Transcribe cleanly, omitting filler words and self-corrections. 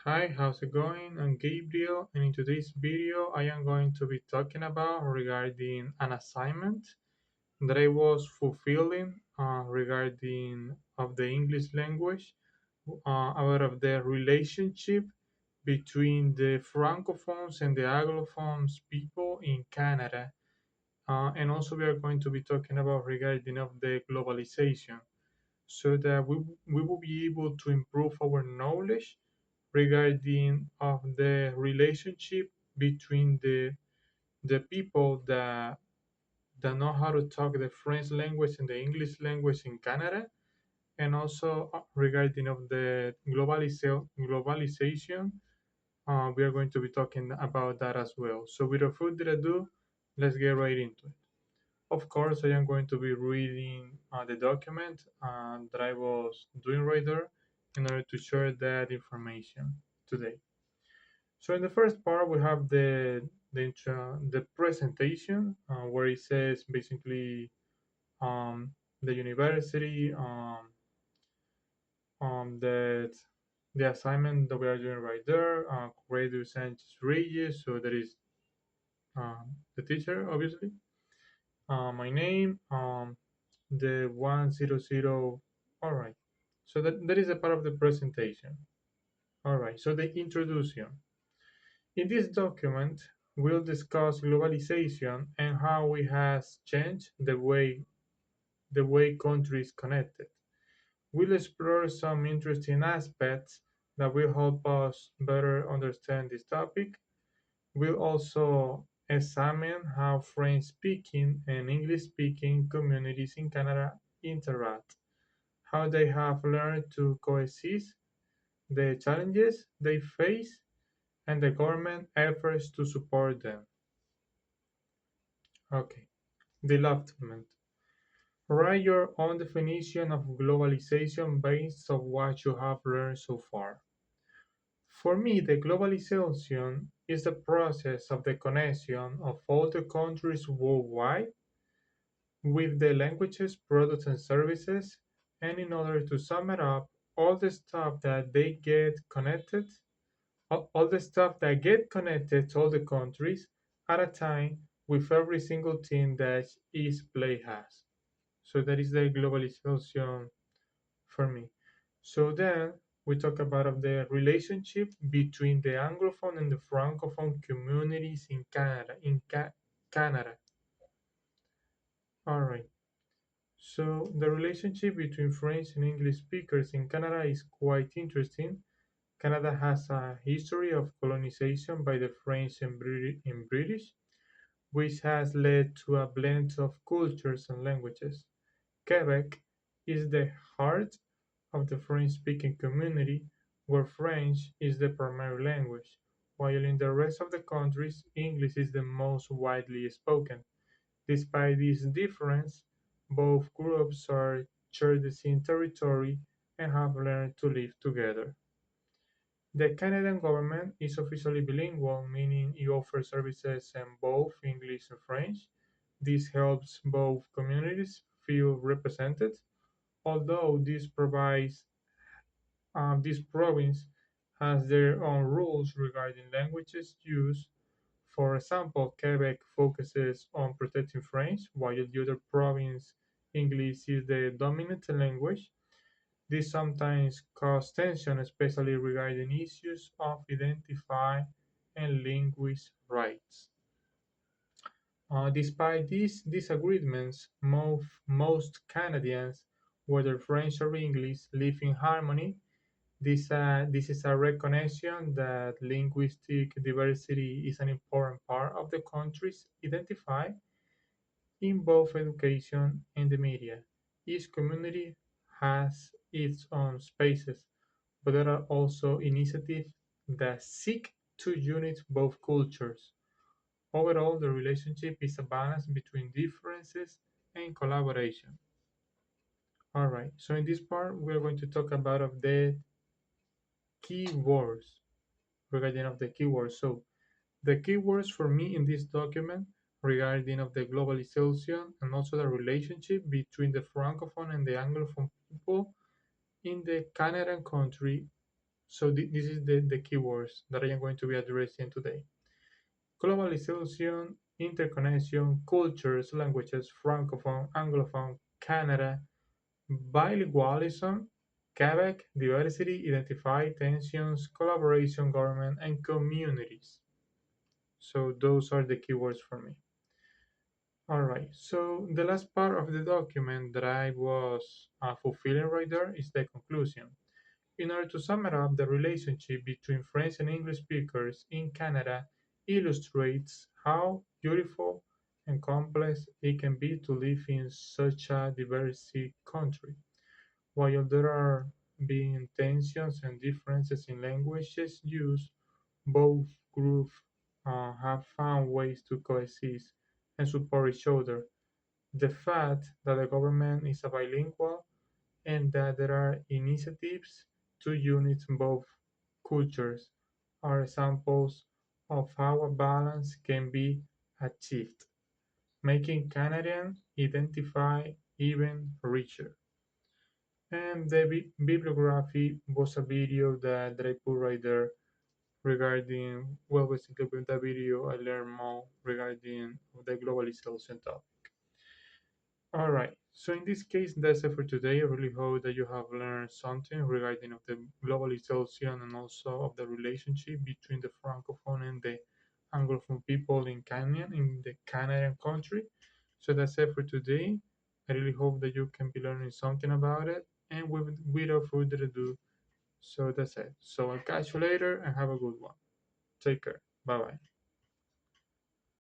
Hi, how's it going? I'm Gabriel, and in today's video, I am going to be talking about regarding an assignment that I was fulfilling regarding of the English language, about of the relationship between the francophones and the anglophones people in Canada, and also we are going to be talking about regarding of the globalization, so that we will be able to improve our knowledge regarding of the relationship between the people that know how to talk the French language and the English language in Canada, and also regarding of the globalization. We are going to be talking about that as well. So without further ado, let's get right into it. Of course, I am going to be reading the document that I was doing right there in order to share that information today. So in the first part, we have the presentation where it says basically the university, that the assignment that we are doing right there, Radio Sanchez Reyes. So that is the teacher, obviously. My name, the 100. All right. So that is a part of the presentation. All right. So the introduction. In this document, we'll discuss globalization and how it has changed the way countries connected. We'll explore some interesting aspects that will help us better understand this topic. We'll also examine how French speaking and English speaking communities in Canada interact, how they have learned to coexist, the challenges they face, and the government efforts to support them. Okay. Development. Write your own definition of globalization based on what you have learned so far. For me, the globalization is the process of the connection of all the countries worldwide with the languages, products, and services, and in order to sum it up, all the stuff that they get connected, all the stuff that get connected to all the countries at a time with every single thing that each place has. So that is the globalization for me. So then we talk about of the relationship between the Anglophone and the Francophone communities in Canada. Canada. All right. So the relationship between French and English speakers in Canada is quite interesting. Canada has a history of colonization by the French and British, which has led to a blend of cultures and languages. Quebec is the heart of the French-speaking community, where French is the primary language, while in the rest of the countries, English is the most widely spoken. Despite this difference, both groups share the same territory and have learned to live together. The Canadian government is officially bilingual, meaning it offers services in both English and French. This helps both communities feel represented, although this province has their own rules regarding languages use. For example, Quebec focuses on protecting French, while the other province English is the dominant language. This sometimes causes tension, especially regarding issues of identity and linguist rights. Despite these disagreements, most Canadians, whether French or English, live in harmony. This is a recognition that linguistic diversity is an important part of the country's identity in both education and the media. Each community has its own spaces, but there are also initiatives that seek to unite both cultures. Overall, the relationship is a balance between differences and collaboration. All right, so in this part, we're going to talk about of the keywords, regarding of the keywords. So the keywords for me in this document regarding of the globalization and also the relationship between the Francophone and the Anglophone people in the Canadian country So this is the keywords that I am going to be addressing today. Globalization, interconnection, cultures, languages, francophone, anglophone, Canada, bilingualism, Quebec, diversity, identify, tensions, collaboration, government, and communities. So those are the keywords for me. All right. So the last part of the document that I was fulfilling right there is the conclusion. In order to sum it up, the relationship between French and English speakers in Canada illustrates how beautiful and complex it can be to live in such a diverse country. While there are being tensions and differences in languages used, both groups have found ways to coexist and support each other. The fact that the government is a bilingual and that there are initiatives to unite both cultures are examples of how a balance can be achieved, making Canadian identify even richer. And the bibliography was a video that I put right there regarding, well, basically with that video, I learned more regarding the globalization topic. All right. So in this case, that's it for today. I really hope that you have learned something regarding of the globalization and also of the relationship between the francophone and the anglophone people in Canada, in the Canadian country. So that's it for today. I really hope that you can be learning something about it. And without further ado, so that's it. So I'll catch you later and have a good one. Take care. Bye bye.